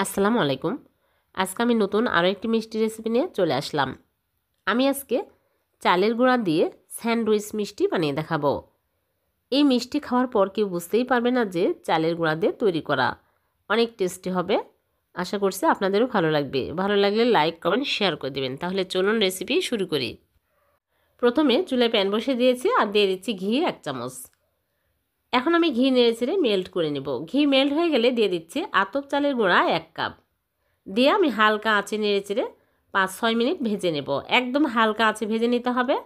আসসালামু আলাইকুম। আজকে আমি নতুন আরও একটি মিষ্টি রেসিপি নিয়ে চলে আসলাম। আমি আজকে চালের গুঁড়া দিয়ে স্যান্ডউইচ মিষ্টি বানিয়ে দেখাবো। এই মিষ্টি খাওয়ার পর কেউ বুঝতেই পারবে না যে চালের গুঁড়া দিয়ে তৈরি করা। অনেক টেস্টি হবে। আশা করছি আপনাদেরও ভালো লাগবে। ভালো লাগলে লাইক কমেন্ট শেয়ার করে দেবেন। তাহলে চলুন রেসিপি শুরু করি। প্রথমে চুলায় প্যান বসিয়ে দিয়েছি আর দিয়ে দিচ্ছি ঘি 1 চামচ। এখন আমি ঘি নেড়েচেড়ে মেল্ট করে নেব। ঘি মেল্ট হয়ে গেলে দিয়ে দিচ্ছি আতপ চালের গুঁড়া 1 কাপ। দিয়ে আমি হালকা আঁচে নেড়েচেড়ে 5-6 মিনিট ভেজে নেব। একদম হালকা আঁচে ভেজে নিতে হবে।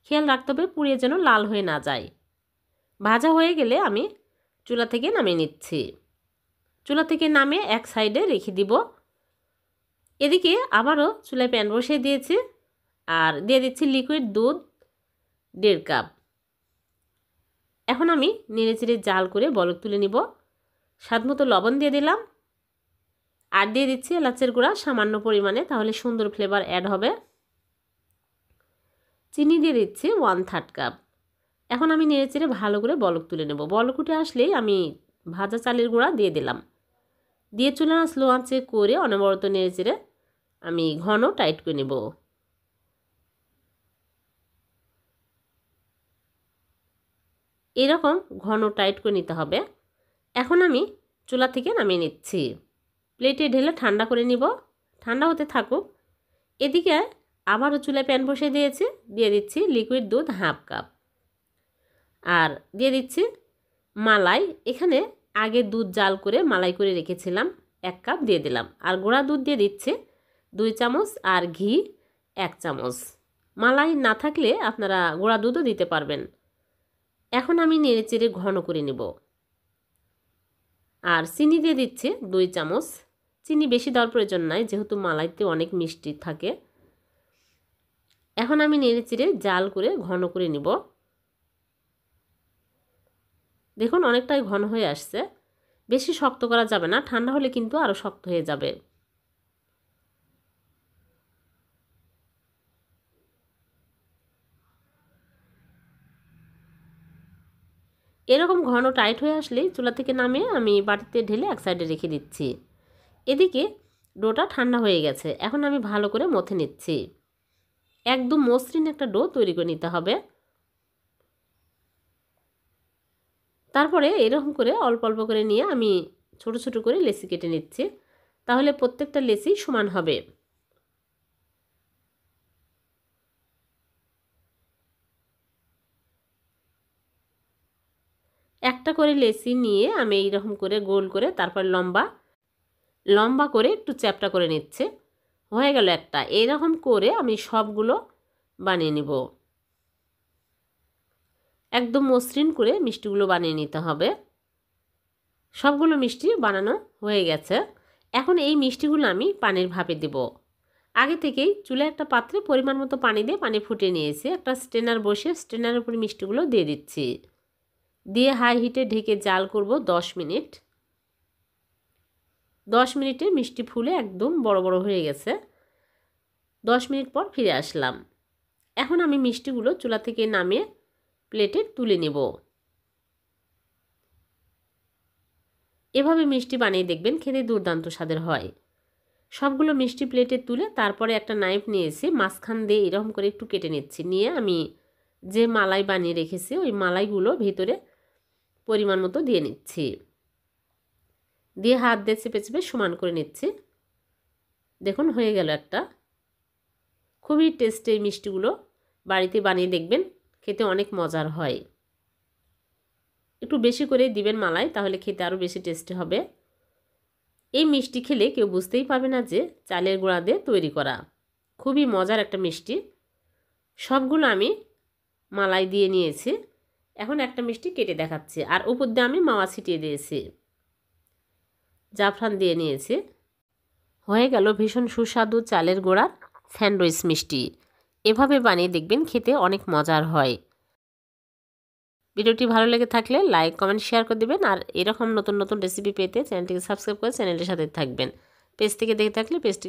খেয়াল রাখতে হবে পুড়িয়ে যেন লাল হয়ে না যায়। ভাজা হয়ে গেলে আমি চুলা থেকে নামিয়ে নিচ্ছি। চুলা থেকে নামিয়ে এক সাইডে রেখে দিব। এদিকে আবারও চুলায় প্যান বসিয়ে দিয়েছি আর দিয়ে দিচ্ছি লিকুইড দুধ 1.5 কাপ। এখন আমি নেড়েচেড়ে জাল করে বলক তুলে নিব। স্বাদমতো লবণ দিয়ে দিলাম আর দিয়ে দিচ্ছি এলাচের গুঁড়া সামান্য পরিমাণে, তাহলে সুন্দর ফ্লেভার অ্যাড হবে। চিনি দিয়ে দিচ্ছি 1/3 কাপ। এখন আমি নেড়েচেড়ে ভালো করে বলক তুলে নেব। বলক উঠে আসলেই আমি ভাজা চালের গুঁড়া দিয়ে দিলাম। দিয়ে চুলা স্লো আঁচে করে অনবরত নেড়েচেড়ে আমি ঘন টাইট করে নেব। এরকম ঘন টাইট করে নিতে হবে। এখন আমি চুলা থেকে নামিয়ে নিচ্ছি। প্লেটে ঢেলে ঠান্ডা করে নিব। ঠান্ডা হতে থাকুক। এদিকে আবারও চুলায় প্যান বসিয়ে দিয়েছি। দিয়ে দিচ্ছি লিকুইড দুধ 1/2 কাপ আর দিয়ে দিচ্ছি মালাই। এখানে আগে দুধ জাল করে মালাই করে রেখেছিলাম 1 কাপ দিয়ে দিলাম। আর গুঁড়া দুধ দিয়ে দিচ্ছে 2 চামচ আর ঘি 1 চামচ। মালাই না থাকলে আপনারা গুঁড়া দুধও দিতে পারবেন। এখন আমি নেড়েচেড়ে ঘন করে নেব। আর চিনি দিয়ে দিচ্ছে 2 চামচ। চিনি বেশি দেওয়ার প্রয়োজন নাই, যেহেতু মালাইতে অনেক মিষ্টি থাকে। এখন আমি নেড়েচেড়ে জাল করে ঘন করে নিব। দেখুন অনেকটাই ঘন হয়ে আসছে। বেশি শক্ত করা যাবে না, ঠান্ডা হলে কিন্তু আরও শক্ত হয়ে যাবে। এরকম ঘন টাইট হয়ে আসলেই চুলা থেকে নামিয়ে আমি বাটিতে ঢেলে এক সাইডে রেখে দিচ্ছি। এদিকে ডোটা ঠান্ডা হয়ে গেছে। এখন আমি ভালো করে মথে নিচ্ছি। একদম মসৃণ একটা ডো তৈরি করে নিতে হবে। তারপরে এরকম করে অল্প অল্প করে নিয়ে আমি ছোট ছোট করে লেচি কেটে নিচ্ছি। তাহলে প্রত্যেকটা লেচি সমান হবে। একটা করে লেচি নিয়ে আমি এইরকম করে গোল করে তারপর লম্বা লম্বা করে একটু চ্যাপ্টা করে নিচ্ছে। হয়ে গেল একটা। এইরকম করে আমি সবগুলো বানিয়ে নিব। একদম মসৃণ করে মিষ্টিগুলো বানিয়ে নিতে হবে। সবগুলো মিষ্টি বানানো হয়ে গেছে। এখন এই মিষ্টিগুলো আমি পানির ভাপে দেব। আগে থেকেই চুলে একটা পাত্রে পরিমাণ মতো পানি দিয়ে পানি ফুটিয়ে নিয়েছি। একটা স্ট্রেনার বসে স্ট্রেনারের উপরে মিষ্টিগুলো দিয়ে দিচ্ছি। দিয়ে হাই হিটে ঢেকে জাল করব 10 মিনিট। 10 মিনিটে মিষ্টি ফুলে একদম বড় বড় হয়ে গেছে। 10 মিনিট পর ফিরে আসলাম। এখন আমি মিষ্টিগুলো চুলা থেকে নামিয়ে প্লেটে তুলে নেব। এভাবে মিষ্টি বানিয়ে দেখবেন, খেতে দুর্দান্ত স্বাদের হয়। সবগুলো মিষ্টি প্লেটে তুলে তারপরে একটা নাইফ নিয়েছি, মাঝখান দিয়ে এরকম করে একটু কেটে নিচ্ছি। নিয়ে আমি যে মালাই বানিয়ে রেখেছি ওই মালাইগুলো ভিতরে পরিমাণ মতো দিয়ে নিচ্ছি। দিয়ে হাত দিয়ে চেপে চেপে সমান করে নিচ্ছি। দেখুন হয়ে গেল একটা। খুবই টেস্টি এই মিষ্টিগুলো বাড়িতে বানিয়ে দেখবেন, খেতে অনেক মজার হয়। একটু বেশি করে দিবেন মালাই, তাহলে খেতে আরও বেশি টেস্টি হবে। এই মিষ্টি খেলে কেউ বুঝতেই পারবে না যে চালের গুঁড়া দিয়ে তৈরি করা। খুবই মজার একটা মিষ্টি। সবগুলো আমি মালাই দিয়ে নিয়েছি। এখন একটা মিষ্টি কেটে দেখাচ্ছি। আর উপর দিয়ে আমি মাওয়া ছিটিয়ে দিয়েছি, জাফরান দিয়ে নিয়েছি। হয়ে গেল ভীষণ সুস্বাদু চালের গুঁড়ার স্যান্ডউইচ মিষ্টি। এভাবে বানিয়ে দেখবেন, খেতে অনেক মজার হয়। ভিডিওটি ভালো লেগে থাকলে লাইক কমেন্ট শেয়ার করে দেবেন। আর এরকম নতুন নতুন রেসিপি পেতে চ্যানেলটিকে সাবস্ক্রাইব করে চ্যানেলের সাথে থাকবেন। পেজ থেকে দেখে থাকলে পেজটি